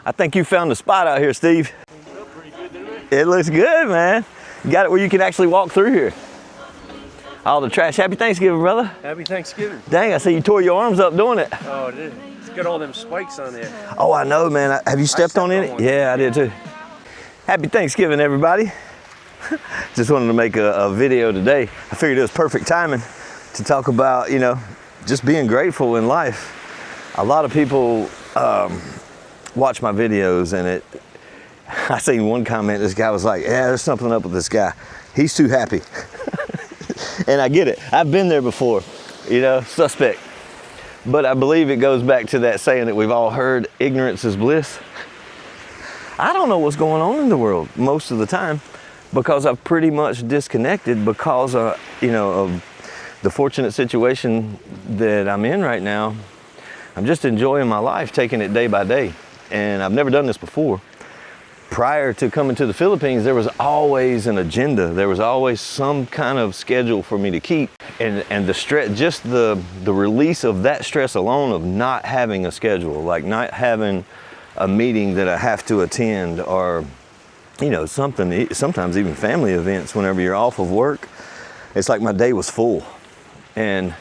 I think you found a spot out here, Steve. Pretty good, didn't it? It looks good, man. You got it where you can actually walk through here. All the trash. Happy Thanksgiving, brother. Happy Thanksgiving. Dang, I see you tore your arms up doing it. Oh, it is. It's got all them spikes on there. Oh, I know, man. Have you stepped on any? Yeah, I did too. Happy Thanksgiving, everybody. Just wanted to make a video today. I figured it was perfect timing to talk about, you know, just being grateful in life. A lot of people watch my videos, and I seen one comment, this guy was like, yeah, there's something up with this guy. He's too happy. And I get it. I've been there before, you know, suspect. But I believe it goes back to that saying that we've all heard, ignorance is bliss. I don't know what's going on in the world most of the time because I've pretty much disconnected because of, you know, of the fortunate situation that I'm in right now. I'm just enjoying my life, taking it day by day. And I've never done this before. Prior to coming to the Philippines, there was always an agenda. There was always some kind of schedule for me to keep. And the stress, just the release of that stress alone of not having a schedule, like not having a meeting that I have to attend, or, you know, something, sometimes even family events whenever you're off of work. It's like my day was full. And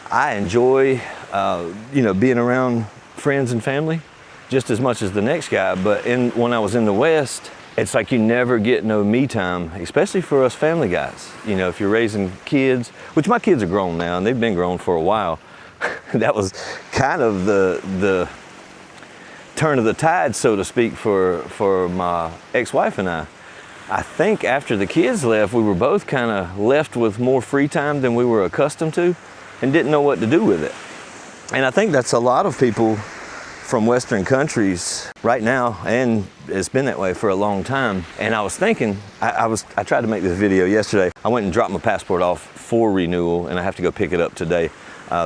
I enjoy, you know, being around friends and family just as much as the next guy. But when I was in the West, it's like you never get no me time, especially for us family guys. You know, if you're raising kids, which my kids are grown now and they've been grown for a while. That was kind of the turn of the tide, so to speak, for my ex-wife and I. I think after the kids left, we were both kind of left with more free time than we were accustomed to and didn't know what to do with it. And I think that's a lot of people from Western countries right now, and it's been that way for a long time. And I was thinking, I tried to make this video yesterday. I went and dropped my passport off for renewal, and I have to go pick it up today.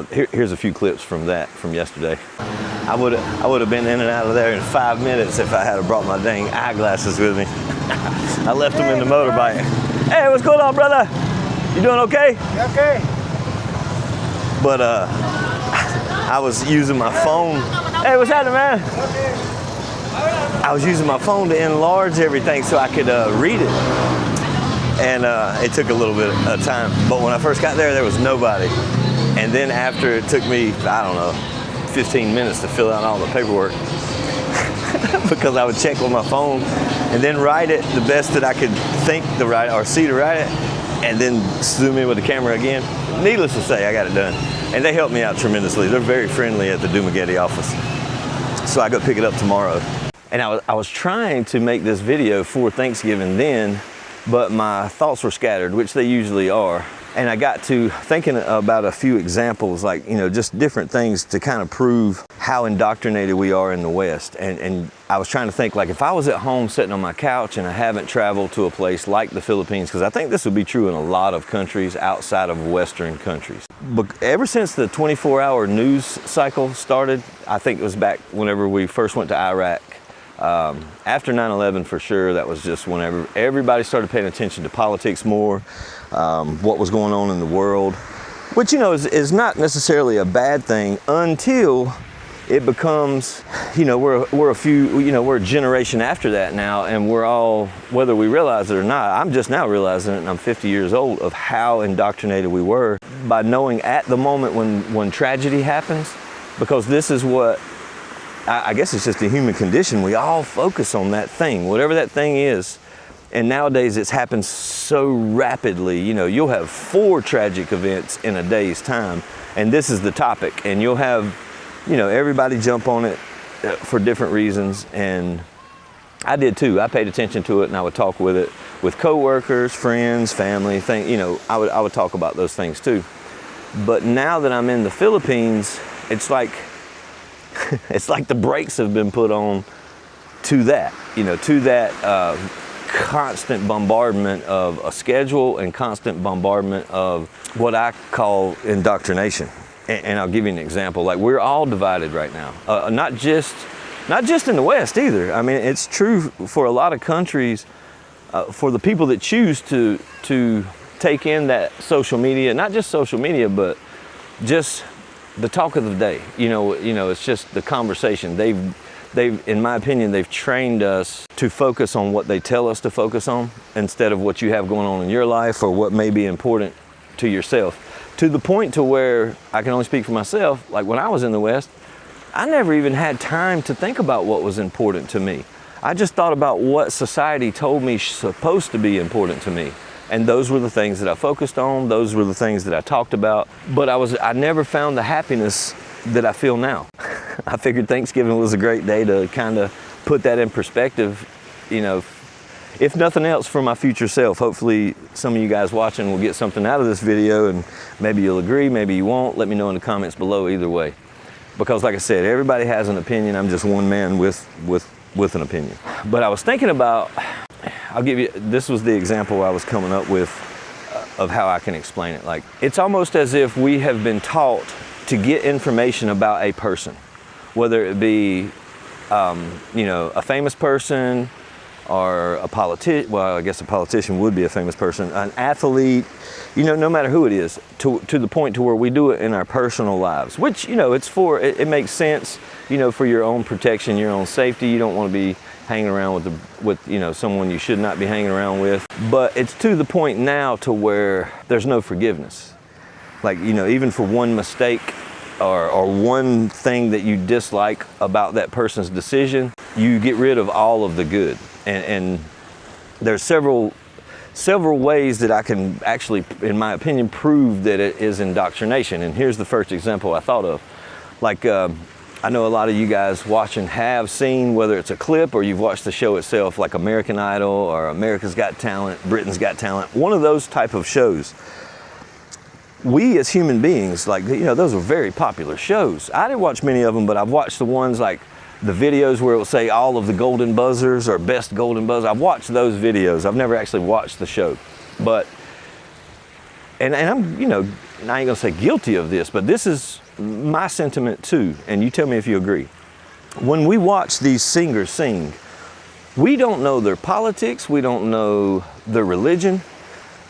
Here's a few clips from that, from yesterday. I would have been in and out of there in 5 minutes if I had brought my dang eyeglasses with me. I left them in the motorbike. Hey, what's going on, brother? You doing okay? Okay. But I was using my phone. Hey, what's happening, man? I was using my phone to enlarge everything so I could read it. And it took a little bit of time. But when I first got there, there was nobody. And then after it took me, I don't know, 15 minutes to fill out all the paperwork because I would check with my phone and then write it the best that I could think to write or see to write it, and then zoom in with the camera again. Needless to say, I got it done. And they helped me out tremendously. They're very friendly at the Dumaguete office. So I go pick it up tomorrow. And I was trying to make this video for Thanksgiving then, but my thoughts were scattered, which they usually are. And I got to thinking about a few examples, like, you know, just different things to kind of prove how indoctrinated we are in the West. And I was trying to think, like, if I was at home sitting on my couch and I haven't traveled to a place like the Philippines, because I think this would be true in a lot of countries outside of Western countries. But ever since the 24-hour news cycle started, I think it was back whenever we first went to Iraq, after 9/11 for sure, that was just whenever everybody started paying attention to politics more, what was going on in the world, which, you know, is not necessarily a bad thing until it becomes, you know, we're a generation after that now, and we're all, whether we realize it or not, I'm just now realizing it, and I'm 50 years old, of how indoctrinated we were by knowing at the moment when tragedy happens, because this is what, I guess it's just a human condition. We all focus on that thing, whatever that thing is. And nowadays it's happened so rapidly. You know, you'll have 4 tragic events in a day's time, and this is the topic. And you'll have, you know, everybody jump on it for different reasons. And I did too. I paid attention to it, and I would talk with it with coworkers, friends, family, you know, I would talk about those things too. But now that I'm in the Philippines, it's like the brakes have been put on to that, you know, to that constant bombardment of a schedule and constant bombardment of what I call indoctrination. And I'll give you an example. Like, we're all divided right now, not just in the West either. I mean, it's true for a lot of countries, for the people that choose to take in that social media, not just social media, but just the talk of the day. You know, it's just the conversation. in my opinion, they've trained us to focus on what they tell us to focus on instead of what you have going on in your life or what may be important to yourself. To the point to where I can only speak for myself, like when I was in the West, I never even had time to think about what was important to me. I just thought about what society told me supposed to be important to me. And those were the things that I focused on. Those were the things that I talked about. But I never found the happiness that I feel now. I figured Thanksgiving was a great day to kind of put that in perspective, you know, if nothing else for my future self. Hopefully some of you guys watching will get something out of this video, and maybe you'll agree, maybe you won't. Let me know in the comments below either way. Because like I said, everybody has an opinion. I'm just one man with an opinion. But I was thinking about, I'll give you, this was the example I was coming up with of how I can explain it. Like, it's almost as if we have been taught to get information about a person, whether it be, you know, a famous person or a politician. Well, I guess a politician would be a famous person, an athlete, you know, no matter who it is, to the point to where we do it in our personal lives, which, you know, it makes sense, you know, for your own protection, your own safety. You don't want to be hanging around with you know, someone you should not be hanging around with. But it's to the point now to where there's no forgiveness. Like, you know, even for one mistake or one thing that you dislike about that person's decision, you get rid of all of the good. And there's several ways that I can actually, in my opinion, prove that it is indoctrination. And here's the first example I thought of. Like, I know a lot of you guys watching have seen, whether it's a clip or you've watched the show itself, like American Idol or America's Got Talent, Britain's Got Talent, one of those type of shows. We as human beings, like, you know, those are very popular shows. I didn't watch many of them, but I've watched the ones like the videos where it will say all of the golden buzzers or best golden buzzer. I've watched those videos. I've never actually watched the show. But, and I'm, you know, I ain't gonna say guilty of this, but this is my sentiment too. And you tell me if you agree. When we watch these singers sing, we don't know their politics. We don't know their religion.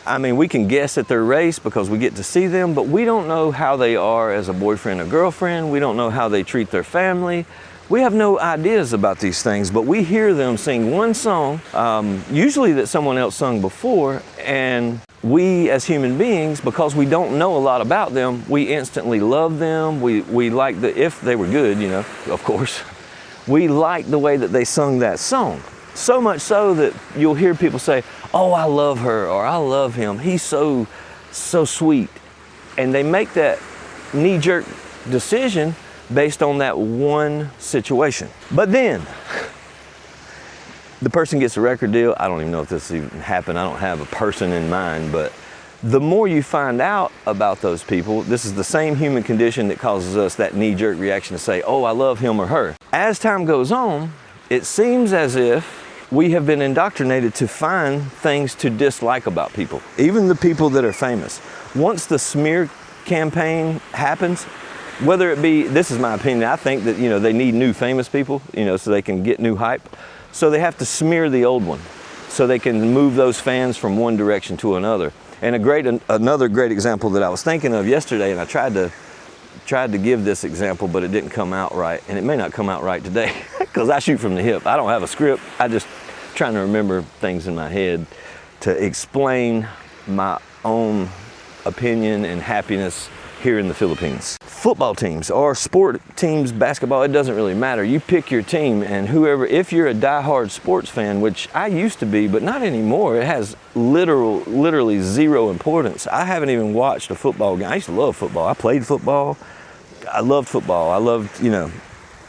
I mean, we can guess at their race because we get to see them, but we don't know how they are as a boyfriend or girlfriend. We don't know how they treat their family. We have no ideas about these things, but we hear them sing one song, usually that someone else sung before, and we as human beings, because we don't know a lot about them, we instantly love them. We like if they were good, you know, of course, we like the way that they sung that song. So much so that you'll hear people say, oh, I love her, or I love him. He's so sweet. And they make that knee-jerk decision based on that one situation. But then the person gets a record deal. I don't even know if this even happened. I don't have a person in mind, but the more you find out about those people, this is the same human condition that causes us that knee-jerk reaction to say, oh, I love him or her. As time goes on, it seems as if we have been indoctrinated to find things to dislike about people, even the people that are famous. Once the smear campaign happens, whether it be, this is my opinion, I think that, you know, they need new famous people, you know, so they can get new hype. So they have to smear the old one so they can move those fans from one direction to another. And another great example that I was thinking of yesterday, and I tried to give this example, but it didn't come out right, and it may not come out right today because I shoot from the hip. I don't have a script. I just trying to remember things in my head to explain my own opinion and happiness here in the Philippines. Football teams or sport teams, basketball, it doesn't really matter. You pick your team, and whoever, if you're a diehard sports fan, which I used to be, but not anymore, it has literally zero importance. I haven't even watched a football game. I used to love football. I played football. I loved football. I loved, you know,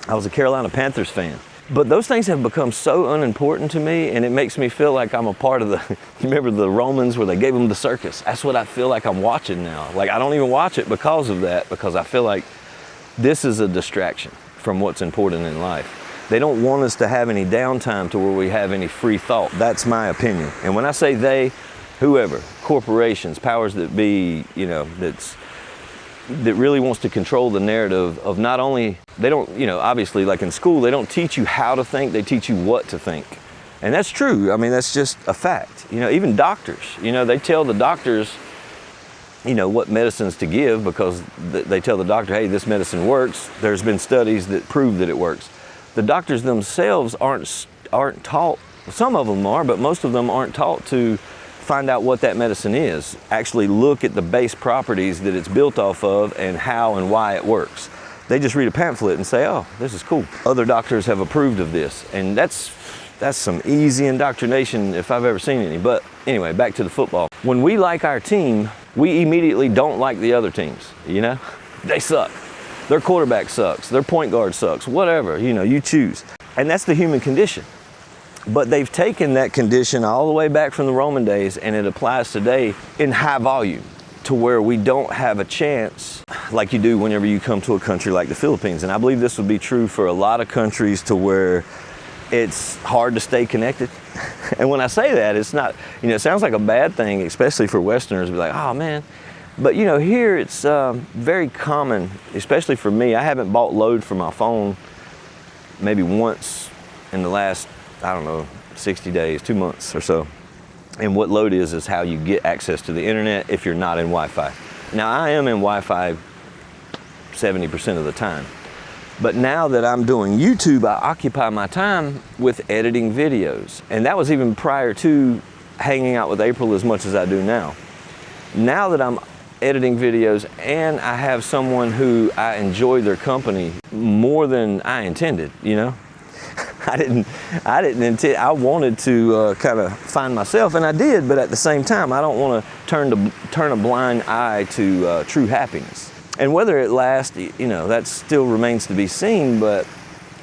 I was a Carolina Panthers fan. But those things have become so unimportant to me, and it makes me feel like I'm a part of the, you remember the Romans where they gave them the circus? That's what I feel like I'm watching now. Like, I don't even watch it because of that, because I feel like this is a distraction from what's important in life. They don't want us to have any downtime to where we have any free thought. That's my opinion. And when I say they, whoever, corporations, powers that be, you know, that really wants to control the narrative of not only, they don't, you know, obviously like in school, they don't teach you how to think, they teach you what to think. And that's true. I mean, that's just a fact. You know, even doctors, you know, they tell the doctors, you know, what medicines to give because they tell the doctor, hey, this medicine works. There's been studies that prove that it works. The doctors themselves aren't taught, some of them are, but most of them aren't taught to find out what that medicine is. Actually look at the base properties that it's built off of and how and why it works. They just read a pamphlet and say, oh, this is cool. Other doctors have approved of this. And that's some easy indoctrination if I've ever seen any. But anyway, back to the football. When we like our team, we immediately don't like the other teams, you know? They suck. Their quarterback sucks. Their point guard sucks. Whatever, you know, you choose. And that's the human condition. But they've taken that condition all the way back from the Roman days, and it applies today in high volume to where we don't have a chance like you do whenever you come to a country like the Philippines. And I believe this would be true for a lot of countries to where it's hard to stay connected. And when I say that, it's not, you know, it sounds like a bad thing, especially for Westerners, to be like, oh man. But you know, here it's very common, especially for me. I haven't bought load for my phone maybe once in the last, I don't know, 60 days, 2 months or so. And what load is how you get access to the internet if you're not in Wi-Fi. Now I am in Wi-Fi 70% of the time. But now that I'm doing YouTube, I occupy my time with editing videos. And that was even prior to hanging out with April as much as I do now. Now that I'm editing videos and I have someone who I enjoy their company more than I intended, you know? I didn't intend, I wanted to kind of find myself, and I did, but at the same time, I don't want to turn a blind eye to true happiness. And whether it lasts, you know, that still remains to be seen, but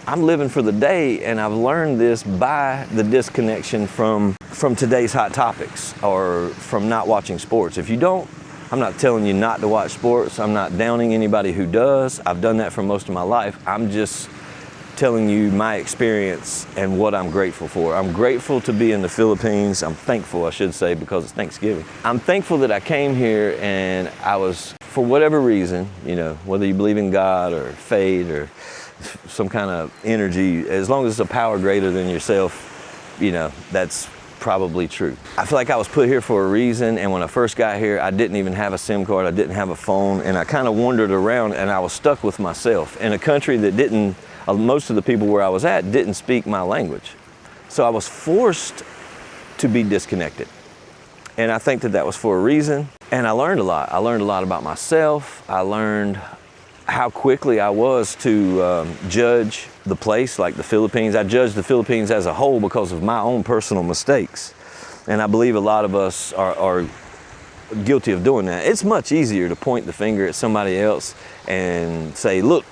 I'm living for the day, and I've learned this by the disconnection from today's hot topics or from not watching sports. If you don't, I'm not telling you not to watch sports. I'm not downing anybody who does. I've done that for most of my life. I'm just telling you my experience and what I'm grateful for. I'm grateful to be in the Philippines. I'm thankful, I should say, because it's Thanksgiving. I'm thankful that I came here and I was, for whatever reason, you know, whether you believe in God or fate or some kind of energy, as long as it's a power greater than yourself, you know, that's probably true. I feel like I was put here for a reason, and when I first got here, I didn't even have a SIM card, I didn't have a phone, and I kind of wandered around and I was stuck with myself in a country that didn't, most of the people where I was at didn't speak my language. So I was forced to be disconnected. And I think that was for a reason. And I learned a lot. I learned a lot about myself. I learned how quickly I was to judge the place, like the Philippines. I judged the Philippines as a whole because of my own personal mistakes. And I believe a lot of us are guilty of doing that. It's much easier to point the finger at somebody else and say, look,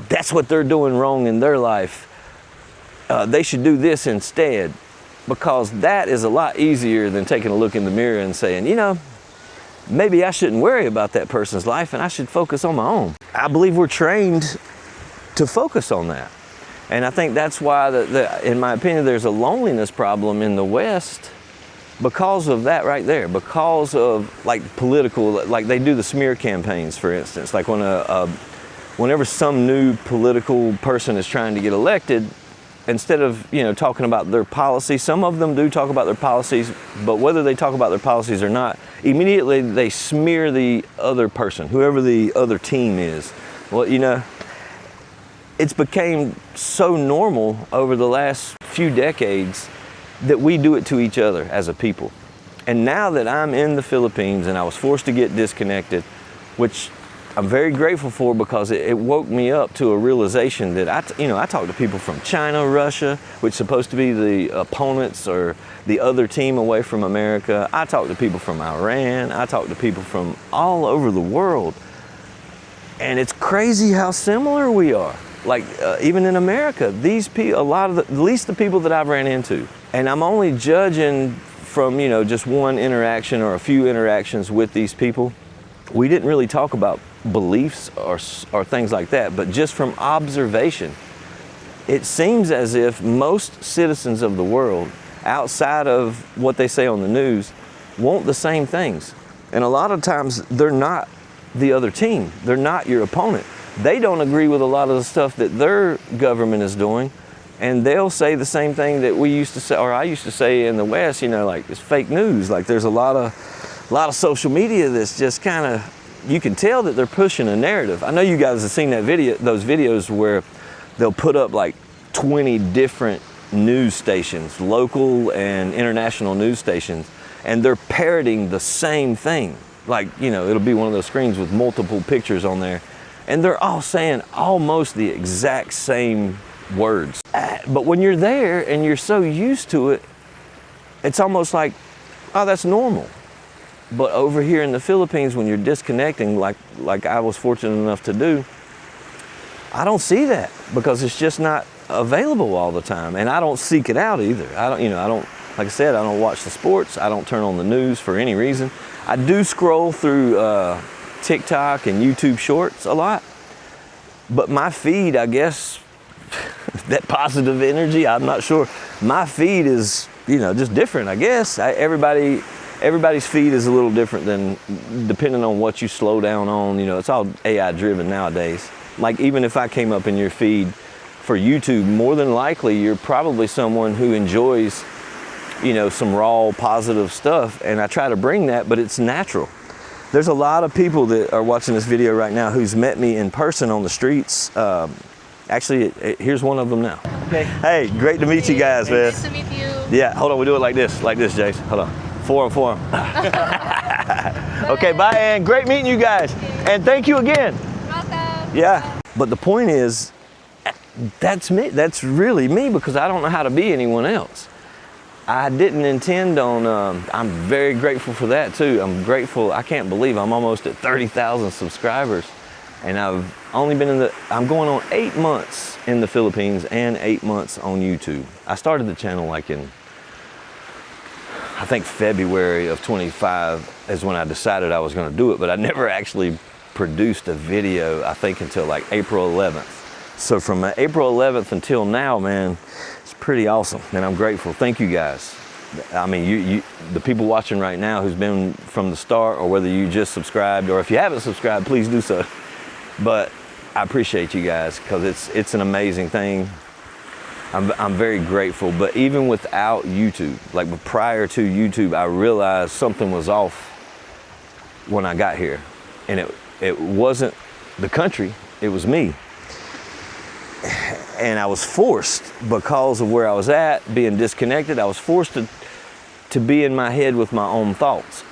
that's what they're doing wrong in their life. They should do this instead, because that is a lot easier than taking a look in the mirror and saying, you know, maybe I shouldn't worry about that person's life and I should focus on my own. I believe we're trained to focus on that. And I think that's why, in my opinion, there's a loneliness problem in the West because of that right there, because of like political, like they do the smear campaigns, for instance, like when whenever some new political person is trying to get elected, instead of, you know, talking about their policies, some of them do talk about their policies, but whether they talk about their policies or not, immediately they smear the other person, whoever the other team is. Well, you know, it's became so normal over the last few decades that we do it to each other as a people. And now that I'm in the Philippines and I was forced to get disconnected, which I'm very grateful for, because it woke me up to a realization that I talk to people from China, Russia, which is supposed to be the opponents or the other team away from America. I talk to people from Iran. I talk to people from all over the world. And it's crazy how similar we are. Like even in America, these people, at least the people that I've ran into, and I'm only judging from, you know, just one interaction or a few interactions with these people. We didn't really talk about beliefs or things like that, but just from observation, it seems as if most citizens of the world, outside of what they say on the news, want the same things. And a lot of times they're not the other team. They're not your opponent. They don't agree with a lot of the stuff that their government is doing, and they'll say the same thing that we used to say, or I used to say in the West, you know, like it's fake news. Like there's a lot of social media that's just kind of, you can tell that they're pushing a narrative. I know you guys have seen those videos where they'll put up like 20 different news stations, local and international news stations, and they're parroting the same thing. Like, you know, it'll be one of those screens with multiple pictures on there, and they're all saying almost the exact same words. But when you're there and you're so used to it, it's almost like, oh, that's normal. But over here in the Philippines, when you're disconnecting, like I was fortunate enough to do, I don't see that because it's just not available all the time, and I don't seek it out either. I don't, like I said, I don't watch the sports. I don't turn on the news for any reason. I do scroll through TikTok and YouTube Shorts a lot, but my feed, I guess, that positive energy, I'm not sure. My feed is, you know, just different, I guess. Everybody's feed is a little different than, depending on what you slow down on. You know, it's all AI driven nowadays. Like, even if I came up in your feed for YouTube, more than likely you're probably someone who enjoys, you know, some raw positive stuff, and I try to bring that, but it's natural. There's a lot of people that are watching this video right now who's met me in person on the streets. Actually, here's one of them now. Okay. Hey, great to meet you guys, man. Nice to meet you. Yeah, hold on, we do it like this, Jace. Hold on. For him. Okay, bye, Ann. Great meeting you guys. And thank you again. Welcome. Yeah, but the point is, that's me. That's really me, because I don't know how to be anyone else. I didn't intend on, I'm very grateful for that too. I'm grateful, I can't believe I'm almost at 30,000 subscribers. And I've only been I'm going on 8 months in the Philippines and 8 months on YouTube. I started the channel like in, I think February of 25 is when I decided I was gonna do it, but I never actually produced a video, I think, until like April 11th. So from April 11th until now, man, it's pretty awesome, and I'm grateful. Thank you guys. I mean, the people watching right now who's been from the start, or whether you just subscribed, or if you haven't subscribed, please do so. But I appreciate you guys, because it's an amazing thing. I'm very grateful. But even without YouTube, like prior to YouTube, I realized something was off when I got here. And it wasn't the country, it was me. And I was forced, because of where I was at, being disconnected, I was forced to be in my head with my own thoughts.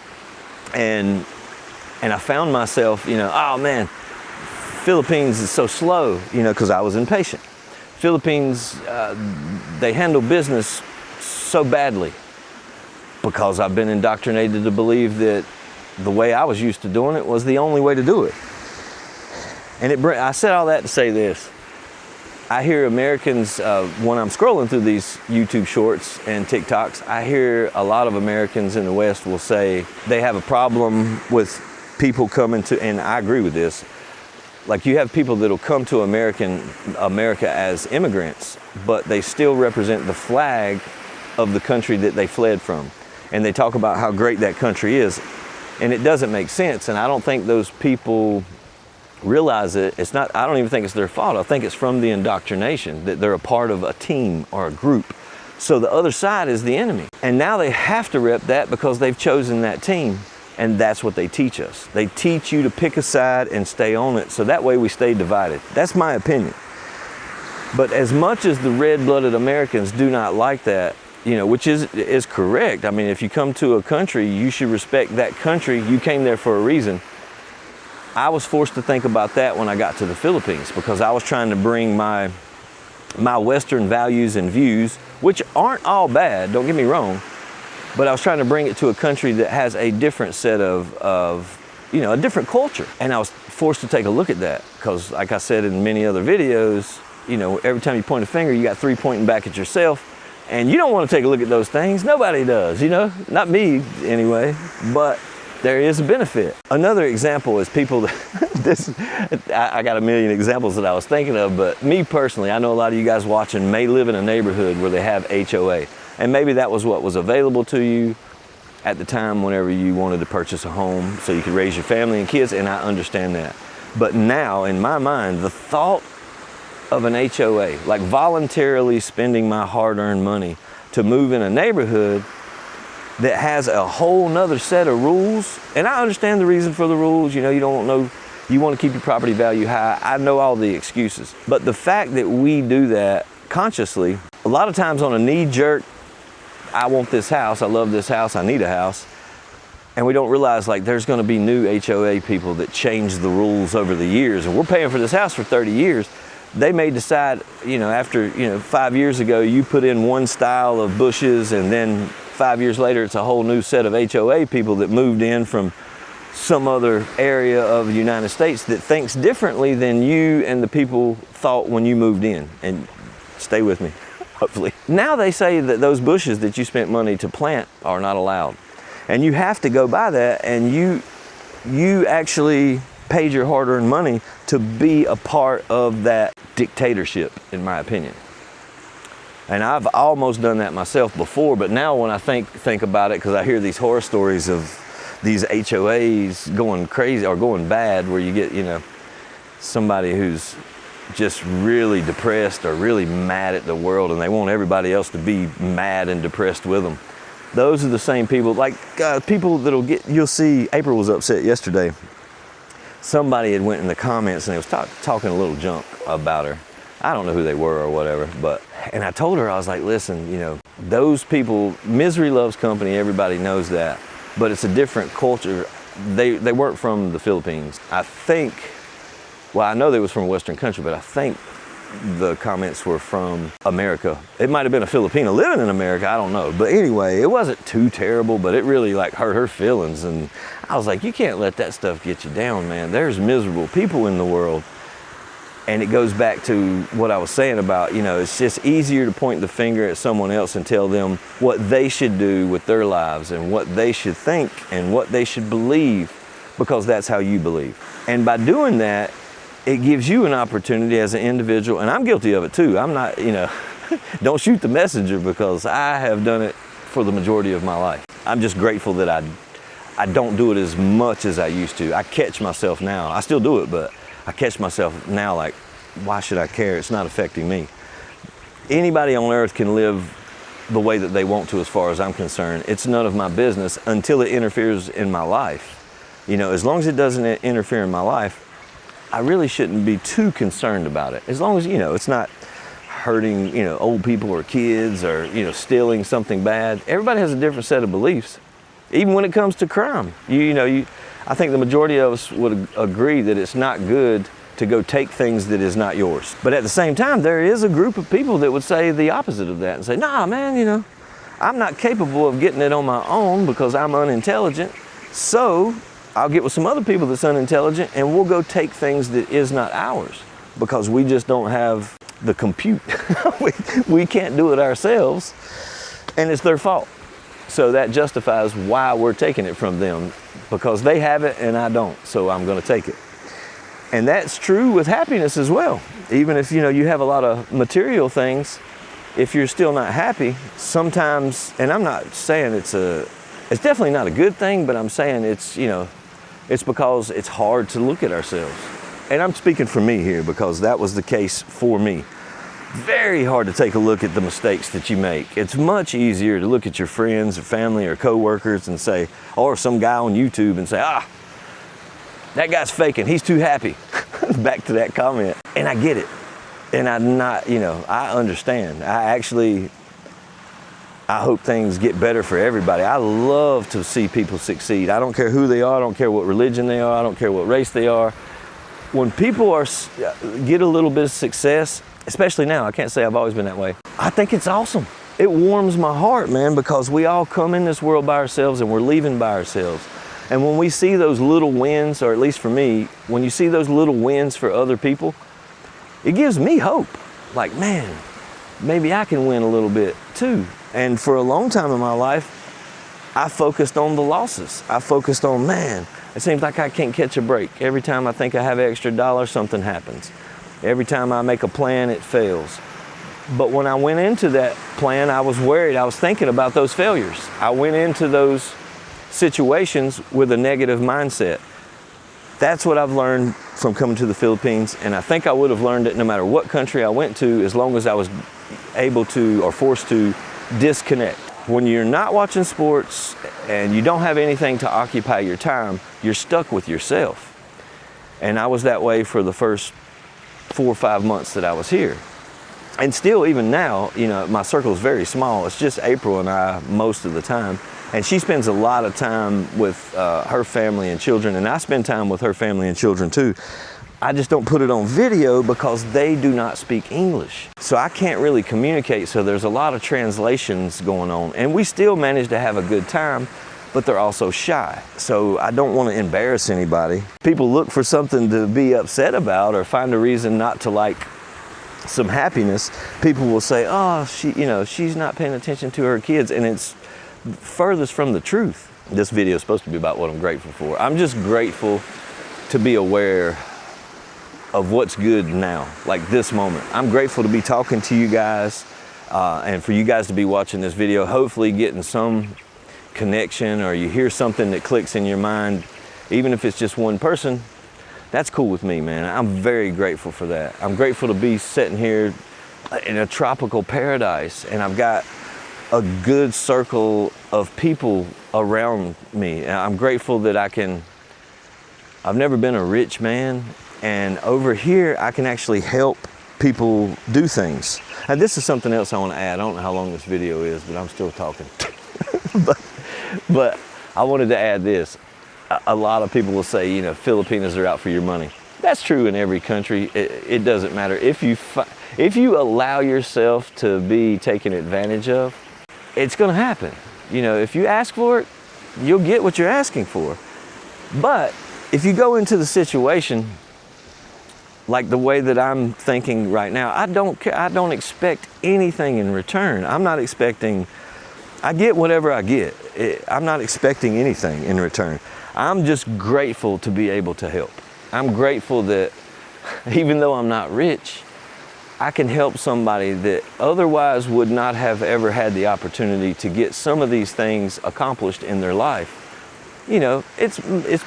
And I found myself, you know, oh man, Philippines is so slow, you know, because I was impatient. Philippines, they handle business so badly, because I've been indoctrinated to believe that the way I was used to doing it was the only way to do it. And I said all that to say this. I hear Americans, when I'm scrolling through these YouTube shorts and TikToks, I hear a lot of Americans in the West will say they have a problem with people coming to, and I agree with this, like you have people that'll come to America as immigrants, but they still represent the flag of the country that they fled from. And they talk about how great that country is. And it doesn't make sense. And I don't think those people realize it. It's not, I don't even think it's their fault. I think it's from the indoctrination, that they're a part of a team or a group. So the other side is the enemy. And now they have to rep that because they've chosen that team. And that's what they teach us. They teach you to pick a side and stay on it, so that way we stay divided. That's my opinion. But as much as the red-blooded Americans do not like that, you know, which is correct. I mean, if you come to a country, you should respect that country. You came there for a reason. I was forced to think about that when I got to the Philippines, because I was trying to bring my Western values and views, which aren't all bad, don't get me wrong, but I was trying to bring it to a country that has a different set of you know, a different culture. And I was forced to take a look at that, because like I said in many other videos, you know, every time you point a finger, you got 3 pointing back at yourself, and you don't want to take a look at those things. Nobody does, you know, not me anyway, but there is a benefit. Another example is people that, I got a million examples that I was thinking of, but me personally, I know a lot of you guys watching may live in a neighborhood where they have HOA. And maybe that was what was available to you at the time whenever you wanted to purchase a home so you could raise your family and kids, and I understand that. But now, in my mind, the thought of an HOA, like voluntarily spending my hard-earned money to move in a neighborhood that has a whole nother set of rules, and I understand the reason for the rules, you know, you don't know, you want to keep your property value high, I know all the excuses. But the fact that we do that consciously, a lot of times on a knee-jerk, I want this house, I love this house, I need a house, and we don't realize like there's going to be new HOA people that change the rules over the years, and we're paying for this house for 30 years. They may decide, after 5 years ago you put in one style of bushes, and then 5 years later it's a whole new set of HOA people that moved in from some other area of the United States that thinks differently than you and the people thought when you moved in. And stay with me, hopefully. Now they say that those bushes that you spent money to plant are not allowed. And you have to go by that, and you actually paid your hard-earned money to be a part of that dictatorship, in my opinion. And I've almost done that myself before, but now when I think about it, because I hear these horror stories of these HOAs going crazy or going bad, where you get, somebody who's just really depressed or really mad at the world, and they want everybody else to be mad and depressed with them. Those are the same people, like people that'll you'll see, April was upset yesterday. Somebody had went in the comments and they was talking a little junk about her. I don't know who they were or whatever, and I told her, I was like, listen, those people, misery loves company, everybody knows that, but it's a different culture. They weren't from the Philippines. I know they was from a Western country, but I think the comments were from America. It might have been a Filipina living in America, I don't know. But anyway, it wasn't too terrible, but it really hurt her feelings. And I was like, you can't let that stuff get you down, man. There's miserable people in the world. And it goes back to what I was saying about, it's just easier to point the finger at someone else and tell them what they should do with their lives and what they should think and what they should believe, because that's how you believe. And by doing that, it gives you an opportunity as an individual, and I'm guilty of it too. I'm not, don't shoot the messenger, because I have done it for the majority of my life. I'm just grateful that I don't do it as much as I used to. I catch myself now. I still do it, but I catch myself now like, why should I care? It's not affecting me. Anybody on earth can live the way that they want to, as far as I'm concerned. It's none of my business until it interferes in my life. As long as it doesn't interfere in my life, I really shouldn't be too concerned about it. As long as, it's not hurting, old people or kids, or, stealing something bad. Everybody has a different set of beliefs, even when it comes to crime. I think the majority of us would agree that it's not good to go take things that is not yours. But at the same time, there is a group of people that would say the opposite of that and say, nah, man, I'm not capable of getting it on my own because I'm unintelligent. So I'll get with some other people that's unintelligent, and we'll go take things that is not ours, because we just don't have the compute. we can't do it ourselves, and it's their fault. So that justifies why we're taking it from them, because they have it and I don't, so I'm going to take it. And that's true with happiness as well. Even if you have a lot of material things, if you're still not happy, sometimes, and I'm not saying it's definitely not a good thing, but I'm saying it's because it's hard to look at ourselves. And I'm speaking for me here, because that was the case for me. Very hard to take a look at the mistakes that you make. It's much easier to look at your friends or family or coworkers and say, or some guy on YouTube and say, that guy's faking, he's too happy. Back to that comment. And I get it. And I'm not, I understand. I hope things get better for everybody. I love to see people succeed. I don't care who they are. I don't care what religion they are. I don't care what race they are. When people get a little bit of success, especially now, I can't say I've always been that way, I think it's awesome. It warms my heart, man, because we all come in this world by ourselves and we're leaving by ourselves. And when we see those little wins, or at least for me, when you see those little wins for other people, it gives me hope. Like, man, maybe I can win a little bit too. And for a long time in my life, I focused on the losses. I focused on, man, it seems like I can't catch a break. Every time I think I have an extra dollar, something happens. Every time I make a plan, it fails. But when I went into that plan, I was worried. I was thinking about those failures. I went into those situations with a negative mindset. That's what I've learned from coming to the Philippines, and I think I would have learned it no matter what country I went to, as long as I was able to, or forced to, disconnect. When you're not watching sports and you don't have anything to occupy your time, you're stuck with yourself. And I was that way for the first 4 or 5 months that I was here. And still, even now, you know, my circle is very small. It's just April and I most of the time. And she spends a lot of time with her family and children, and I spend time with her family and children too. I just don't put it on video because they do not speak English. So I can't really communicate, so there's a lot of translations going on. And we still manage to have a good time, but they're also shy. So I don't want to embarrass anybody. People look for something to be upset about or find a reason not to like some happiness. People will say, oh, she's not paying attention to her kids, and it's furthest from the truth. This video is supposed to be about what I'm grateful for. I'm just grateful to be aware of what's good now, like this moment. I'm grateful to be talking to you guys and for you guys to be watching this video, hopefully getting some connection, or you hear something that clicks in your mind, even if it's just one person. That's cool with me, man. I'm very grateful for that. I'm grateful to be sitting here in a tropical paradise, and I've got a good circle of people around me. And I'm grateful that I've never been a rich man, and over here I can actually help people do things. And this is something else I want to add. I don't know how long this video is, but I'm still talking. but I wanted to add this. A lot of people will say, you know, Filipinos are out for your money. That's true in every country. It doesn't matter. If you allow yourself to be taken advantage of, it's going to happen. You know, if you ask for it, you'll get what you're asking for. But if you go into the situation like the way that I'm thinking right now, I don't expect anything in return. I'm not expecting, I get whatever I get. I'm not expecting anything in return. I'm just grateful to be able to help. I'm grateful that even though I'm not rich, I can help somebody that otherwise would not have ever had the opportunity to get some of these things accomplished in their life. You know, it's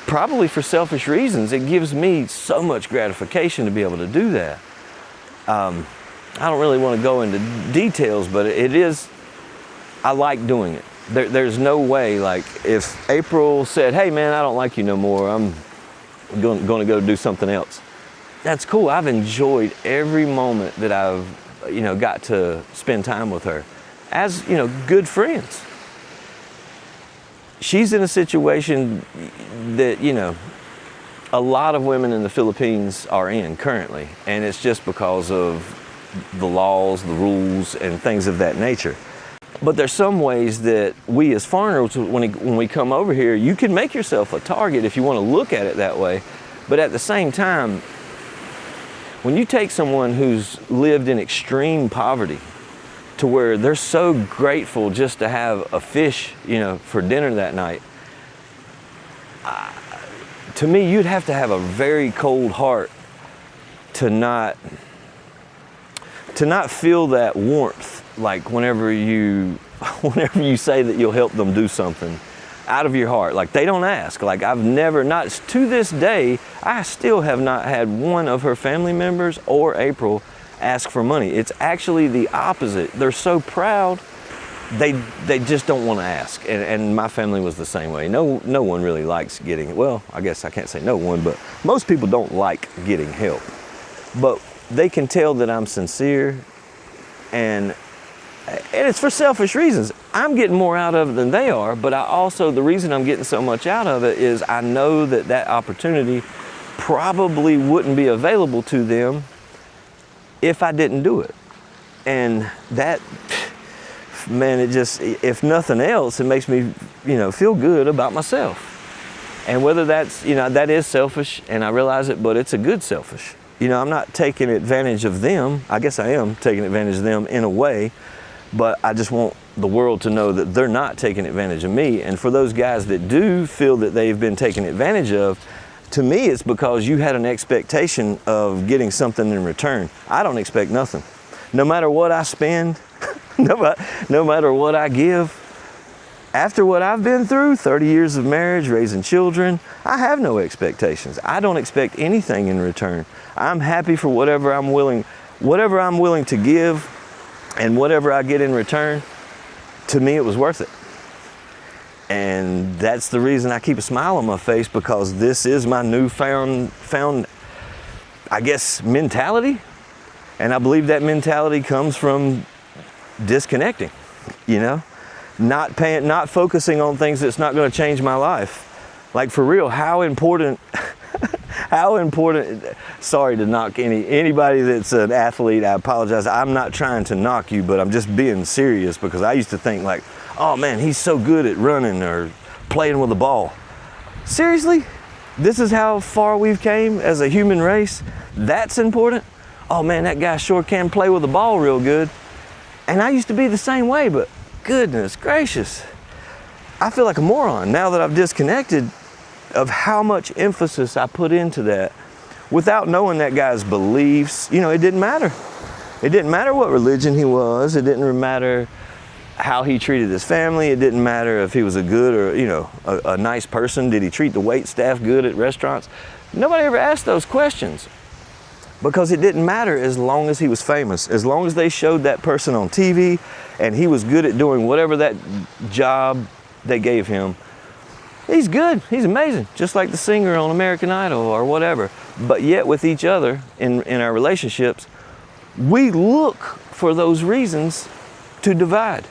probably for selfish reasons. It gives me so much gratification to be able to do that. I don't really want to go into details, but I like doing it. There's no way, like, if April said, hey man, I don't like you no more, I'm going to go do something else. That's cool. I've enjoyed every moment that I've, you know, got to spend time with her as, you know, good friends. She's in a situation that, you know, a lot of women in the Philippines are in currently, and it's just because of the laws, the rules, and things of that nature. But there's some ways that we as foreigners, when we come over here, you can make yourself a target if you want to look at it that way. But at the same time, when you take someone who's lived in extreme poverty to where they're so grateful just to have a fish, you know, for dinner that night, to me, you'd have to have a very cold heart to not feel that warmth. Like whenever you say that you'll help them do something out of your heart, like they don't ask. Like I've never, not to this day, I still have not had one of her family members or April ask for money. It's actually the opposite. They're so proud, they just don't want to ask. And my family was the same way. No one really likes getting, well, I guess I can't say no one, but most people don't like getting help. But they can tell that I'm sincere, and it's for selfish reasons. I'm getting more out of it than they are, but the reason I'm getting so much out of it is I know that opportunity probably wouldn't be available to them if I didn't do it. And that, man, it just, if nothing else, it makes me, you know, feel good about myself. And whether that's, you know, that is selfish, and I realize it, but it's a good selfish. You know, I'm not taking advantage of them. I guess I am taking advantage of them in a way, but I just want the world to know that they're not taking advantage of me. And for those guys that do feel that they've been taken advantage of, to me, it's because you had an expectation of getting something in return. I don't expect nothing. No matter what I spend, no matter what I give, after what I've been through, 30 years of marriage, raising children, I have no expectations. I don't expect anything in return. I'm happy for whatever I'm willing to give, and whatever I get in return, to me it was worth it. And that's the reason I keep a smile on my face, because this is my newfound, I guess, mentality. And I believe that mentality comes from disconnecting, you know, not focusing on things that's not going to change my life. Like, for real, how important, sorry to knock anybody that's an athlete, I apologize. I'm not trying to knock you, but I'm just being serious, because I used to think like, oh man, he's so good at running or playing with a ball. Seriously? This is how far we've came as a human race? That's important? Oh man, that guy sure can play with the ball real good. And I used to be the same way, but goodness gracious. I feel like a moron now that I've disconnected of how much emphasis I put into that without knowing that guy's beliefs. You know, it didn't matter. It didn't matter what religion he was. It didn't matter how he treated his family. It didn't matter if he was a good or, you know, a nice person. Did he treat the wait staff good at restaurants? Nobody ever asked those questions, because it didn't matter as long as he was famous. As long as they showed that person on TV and he was good at doing whatever that job they gave him, he's good, he's amazing, just like the singer on American Idol or whatever. But yet with each other in our relationships, we look for those reasons to divide,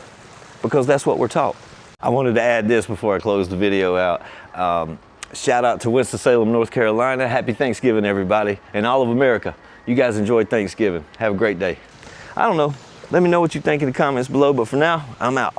because that's what we're taught. I wanted to add this before I close the video out. Shout out to Winston-Salem, North Carolina. Happy Thanksgiving, everybody, and all of America. You guys enjoy Thanksgiving. Have a great day. I don't know. Let me know what you think in the comments below, but for now, I'm out.